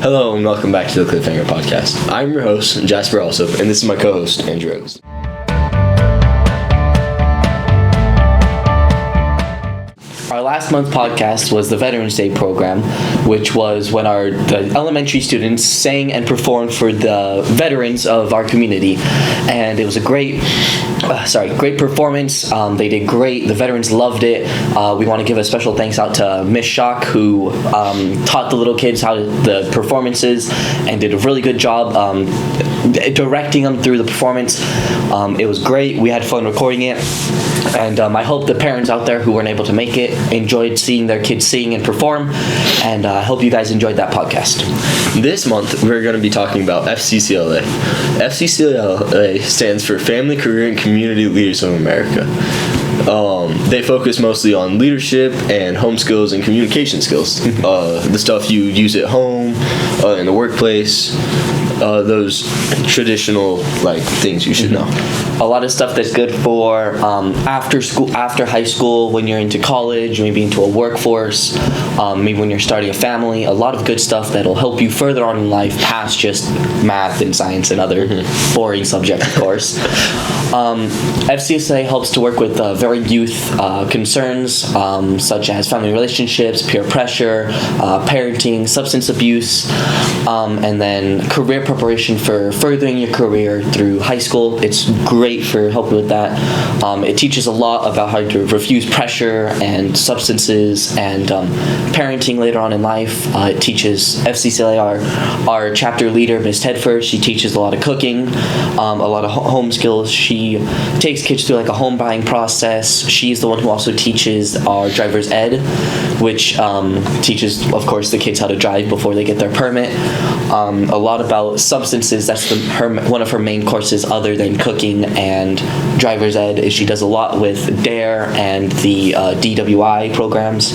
Hello and welcome back to the Cliffhanger podcast. I'm your host, Jasper Allsup, and this is my co-host, Andrew Eggleston. Our last month's podcast was the Veterans Day program, which was when the elementary students sang and performed for the veterans of our community, and it was a great performance. They did great. The veterans loved it. We want to give a special thanks out to Miss Shock, who taught the little kids how the performances and did a really good job directing them through the performance. It was great. We had fun recording it, and I hope the parents out there who weren't able to make it enjoyed seeing their kids sing and perform, and I hope you guys enjoyed that podcast. This month, we're going to be talking about FCCLA. FCCLA stands for Family, Career, and Community Leaders of America. They focus mostly on leadership and home skills and communication skills. The stuff you use at home, in the workplace, those traditional things you should know. A lot of stuff that's good for after school, after high school, when you're into college, maybe into a workforce, maybe when you're starting a family. A lot of good stuff that'll help you further on in life past just math and science and other boring subjects, of course. FCCLA helps to work with very youth concerns such as family relationships, peer pressure, parenting, substance abuse, and then career preparation for furthering your career through high school. It's great for helping with that. It teaches a lot about how to refuse pressure and substances and parenting later on in life. It teaches FCCLA, our chapter leader, Ms. Tedford. She teaches a lot of cooking, a lot of home skills. She takes kids through a home buying process. She's the one who also teaches our driver's ed, which teaches, of course, the kids how to drive before they get their permit. A lot about substances. That's one of her main courses other than cooking and driver's ed. Is she does a lot with DARE and the DWI programs.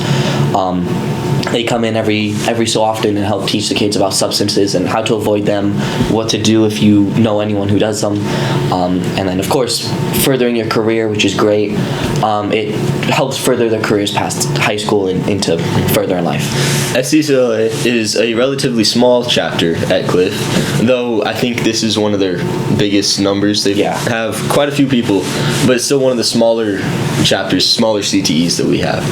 They come in every so often and help teach the kids about substances and how to avoid them, what to do if you know anyone who does them, and then of course furthering your career, which is great. It helps further their careers past high school and into further in life. FCCLA is a relatively small chapter at Cliff, though I think this is one of their biggest numbers. They have quite a few people, but it's still one of the smaller chapters, smaller CTEs that we have.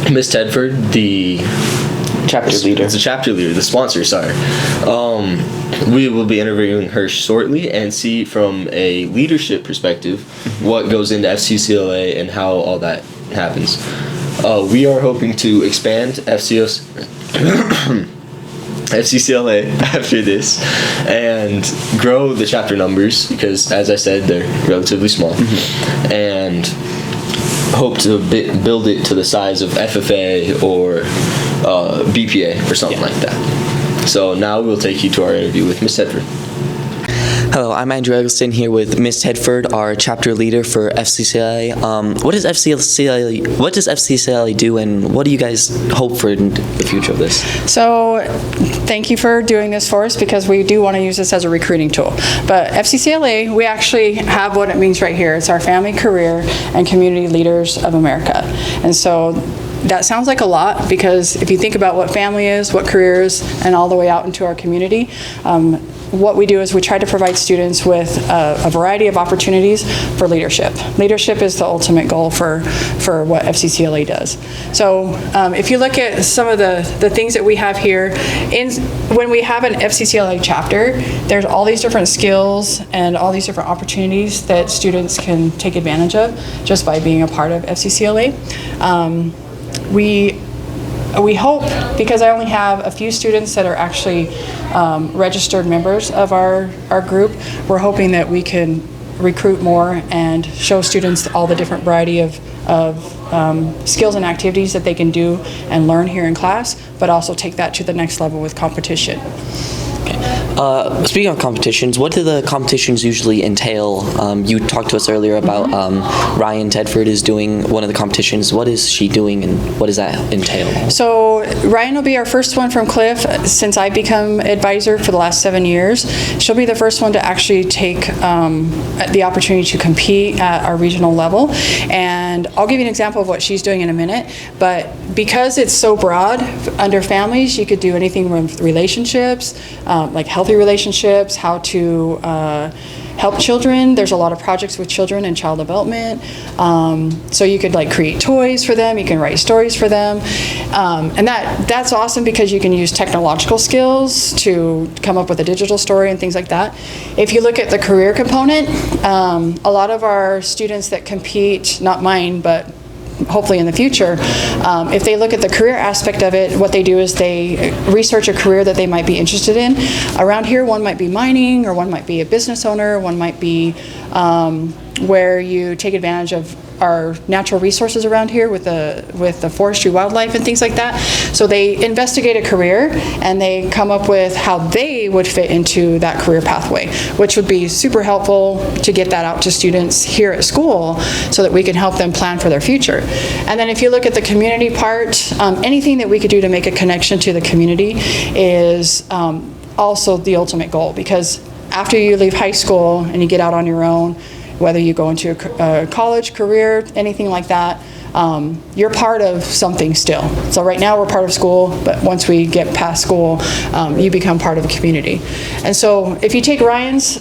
Miss Tedford, the chapter leader. It's a chapter leader, the sponsor, sorry. We will be interviewing her shortly and see from a leadership perspective what goes into FCCLA and how all that happens. We are hoping to expand FCCLA after this and grow the chapter numbers because, as I said, they're relatively small. And hope to build it to the size of FFA or BPA or something like that. So now we'll take you to our interview with Miss Tedford. Hello, I'm Andrew Eggleston here with Ms. Tedford, our chapter leader for FCCLA. What does FCCLA do, and what do you guys hope for in the future of this? So, thank you for doing this for us because we do want to use this as a recruiting tool. But FCCLA, we actually have what it means right here. It's our Family, Career, and Community Leaders of America. And so that sounds like a lot because if you think about what family is, what career is, and all the way out into our community, what we do is we try to provide students with a variety of opportunities for leadership. Leadership is the ultimate goal for what FCCLA does. So if you look at some of the things that we have here, when we have an FCCLA chapter, there's all these different skills and all these different opportunities that students can take advantage of just by being a part of FCCLA. We hope, because I only have a few students that are actually registered members of our group, we're hoping that we can recruit more and show students all the different variety of skills and activities that they can do and learn here in class, but also take that to the next level with competition. Speaking of competitions, what do the competitions usually entail? You talked to us earlier about Ryan Tedford is doing one of the competitions. What is she doing, and what does that entail? So Ryan will be our first one from Cliff. Since I've become advisor for the last 7 years, she'll be the first one to actually take the opportunity to compete at our regional level. And I'll give you an example of what she's doing in a minute. But because it's so broad under families, you could do anything from relationships, like healthy relationships, how to help children. There's a lot of projects with children and child development. So you could like create toys for them, you can write stories for them. And that's awesome because you can use technological skills to come up with a digital story and things like that. If you look at the career component, a lot of our students that compete, not mine, but hopefully in the future, if they look at the career aspect of it, what they do is they research a career that they might be interested in. Around here, one might be mining, or one might be a business owner, one might be where you take advantage of our natural resources around here with the forestry, wildlife, and things like that. So they investigate a career and they come up with how they would fit into that career pathway, which would be super helpful to get that out to students here at school so that we can help them plan for their future. And then if you look at the community part, anything that we could do to make a connection to the community is also the ultimate goal, because after you leave high school and you get out on your own, whether you go into a college, career, anything like that, you're part of something still. So right now we're part of school, but once we get past school, you become part of a community. And so if you take Ryan's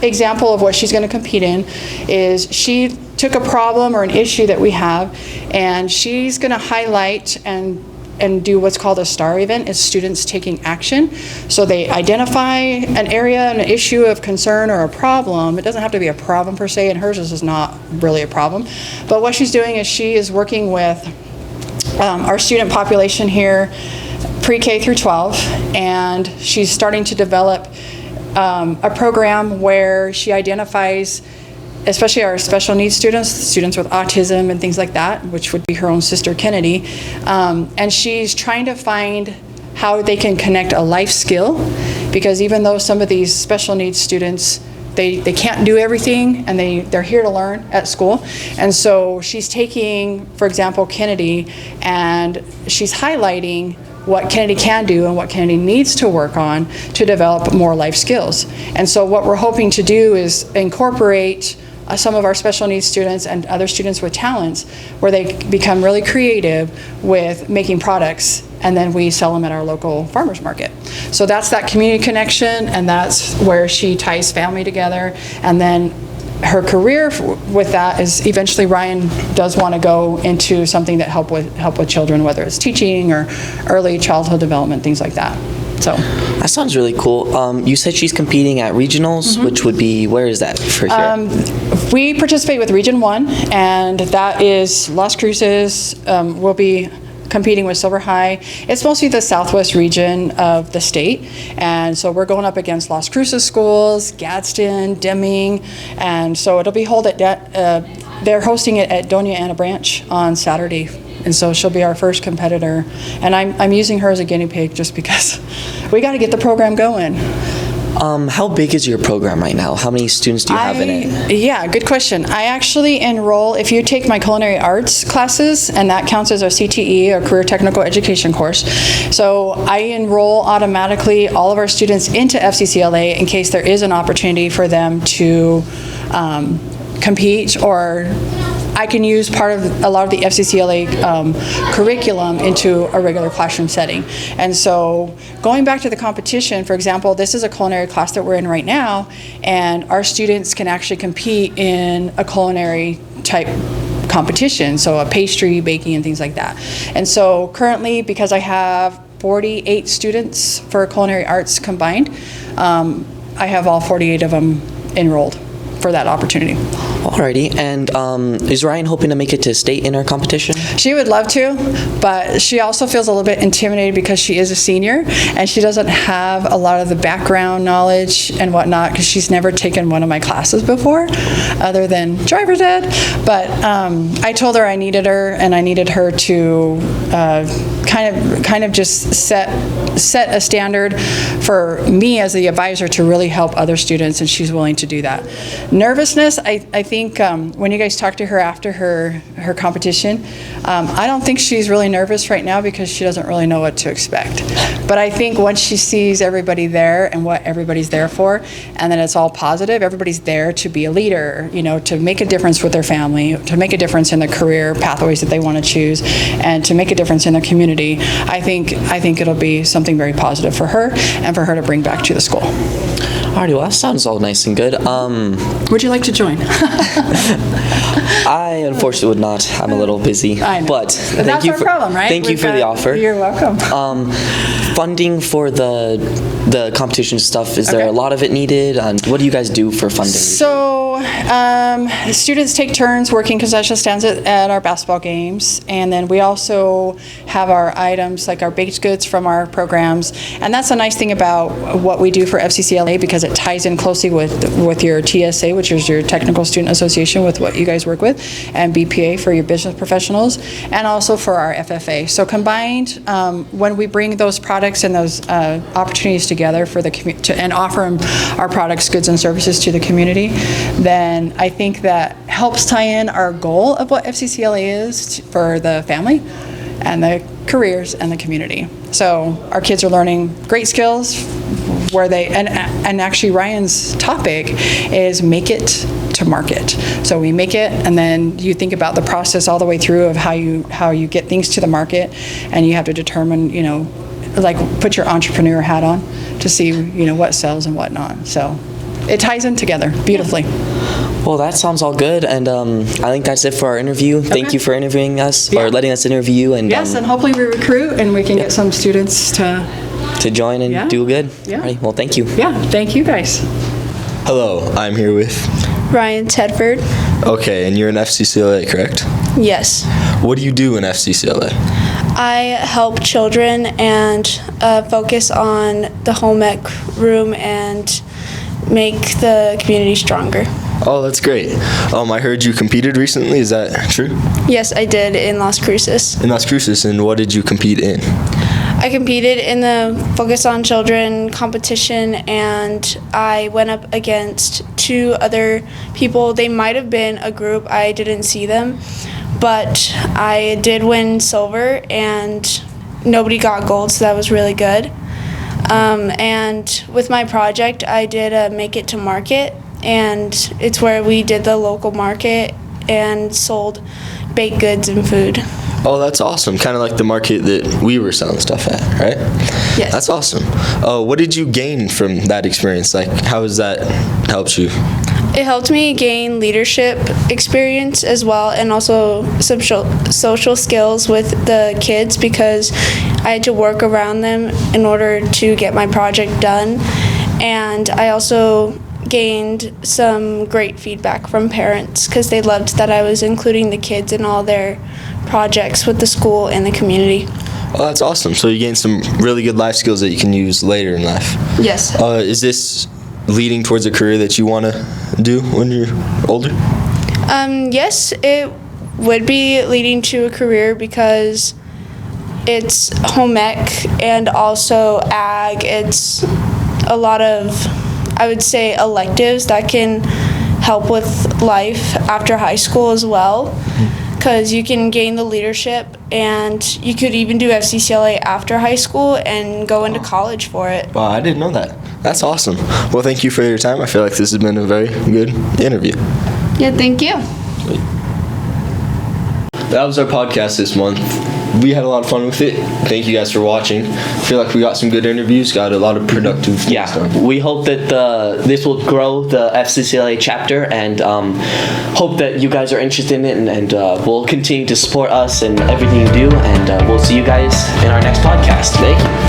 example of what she's going to compete in, is she took a problem or an issue that we have, and she's going to highlight and do what's called a STAR event, is students taking action. So they identify an area, an issue of concern or a problem. It doesn't have to be a problem per se, and hers is not really a problem. But what she's doing is she is working with our student population here, pre-K through 12, and she's starting to develop a program where she identifies especially our special needs students with autism and things like that, which would be her own sister Kennedy. And she's trying to find how they can connect a life skill, because even though some of these special needs students, they can't do everything, and they're here to learn at school. And so she's taking, for example, Kennedy, and she's highlighting what Kennedy can do and what Kennedy needs to work on to develop more life skills. And so what we're hoping to do is incorporate some of our special needs students and other students with talents, where they become really creative with making products, and then we sell them at our local farmers market. So that's that community connection, and that's where she ties family together. And then her career with that is eventually Ryan does want to go into something that help with children, whether it's teaching or early childhood development, things like that. So that sounds really cool. You said she's competing at regionals, which would be, where is that for here? We participate with Region 1, and that is Las Cruces. We'll be competing with Silver High. It's mostly the southwest region of the state, and so we're going up against Las Cruces schools, Gadsden, Deming, and so it'll be held at they're hosting it at Doña Ana Branch on Saturday. And so she'll be our first competitor, and I'm using her as a guinea pig just because we got to get the program going. How big is your program right now? How many students do you have in it? Yeah, good question. I actually enroll, if you take my culinary arts classes, and that counts as our CTE, or career technical education course. So I enroll automatically all of our students into FCCLA in case there is an opportunity for them to compete, or I can use part of a lot of the FCCLA curriculum into a regular classroom setting. And so going back to the competition, for example, this is a culinary class that we're in right now, and our students can actually compete in a culinary type competition, so a pastry, baking, and things like that. And so currently, because I have 48 students for culinary arts combined, I have all 48 of them enrolled for that opportunity. Alrighty, and is Ryan hoping to make it to state in her competition? She would love to, but she also feels a little bit intimidated because she is a senior and she doesn't have a lot of the background knowledge and whatnot, because she's never taken one of my classes before other than driver's ed. But I told her I needed her, and I needed her to kind of just set a standard for me as the advisor to really help other students, and she's willing to do that. Nervousness, I think when you guys talk to her after her competition, I don't think she's really nervous right now because she doesn't really know what to expect. But I think once she sees everybody there and what everybody's there for, and then it's all positive, everybody's there to be a leader, to make a difference with their family, to make a difference in the career pathways that they want to choose, and to make a difference in their community. I think it'll be something very positive for her and for her to bring back to the school. Alrighty, well, that sounds all nice and good. Would you like to join? I unfortunately would not. I'm a little busy. I know. But that's our problem, right? Thank you for the offer. You're welcome. Funding for the competition stuff, is there Okay. a lot of it needed? And what do you guys do for funding? So students take turns working concession stands at our basketball games, and then we also have our items like our baked goods from our programs, and that's a nice thing about what we do for FCCLA because it ties in closely with your TSA, which is your Technical Student Association, with what you guys work with, and BPA for your business professionals, and also for our FFA. So combined, when we bring those products and those opportunities together for the and offer our products, goods, and services to the community, then I think that helps tie in our goal of what FCCLA is for the family and the careers and the community. So our kids are learning great skills where they, and actually Ryan's topic is make it to market. So we make it, and then you think about the process all the way through of how you get things to the market, and you have to determine, like put your entrepreneur hat on to see, what sells and what not. So it ties in together beautifully. Well, that sounds all good, and I think that's it for our interview. Thank you for interviewing us, or letting us interview you. And yes, and hopefully we recruit and we can get some students to join and do good. Yeah. All right, well, thank you. Yeah, thank you guys. Hello, I'm here with... Ryan Tedford. Okay, and you're in FCCLA, correct? Yes. What do you do in FCCLA? I help children and focus on the home ec room and make the community stronger. Oh, that's great. I heard you competed recently. Is that true? Yes, I did in Las Cruces. In Las Cruces, and what did you compete in? I competed in the Focus on Children competition, and I went up against 2 other people. They might have been a group. I didn't see them, but I did win silver, and nobody got gold, so that was really good. And with my project, I did a Make It to Market, and it's where we did the local market and sold baked goods and food. Oh, that's awesome. Kind of like the market that we were selling stuff at, right? Yes. That's awesome. What did you gain from that experience? Like, how has that helped you? It helped me gain leadership experience as well, and also some social skills with the kids because I had to work around them in order to get my project done. And I also gained some great feedback from parents because they loved that I was including the kids in all their projects with the school and the community. Oh, that's awesome. So you gained some really good life skills that you can use later in life. Yes. Is this leading towards a career that you want to do when you're older? Yes, it would be leading to a career because it's home ec and also ag. It's a lot of, I would say, electives that can help with life after high school as well, because you can gain the leadership and you could even do FCCLA after high school and go into college for it. Wow, I didn't know that. That's awesome. Well, thank you for your time. I feel like this has been a very good interview. Yeah, thank you. That was our podcast this month. We had a lot of fun with it. Thank you guys for watching. I feel like we got some good interviews, got a lot of productive things done. We hope that this will grow the FCCLA chapter, and hope that you guys are interested in it, and will continue to support us and everything you do, and we'll see you guys in our next podcast. Thank you.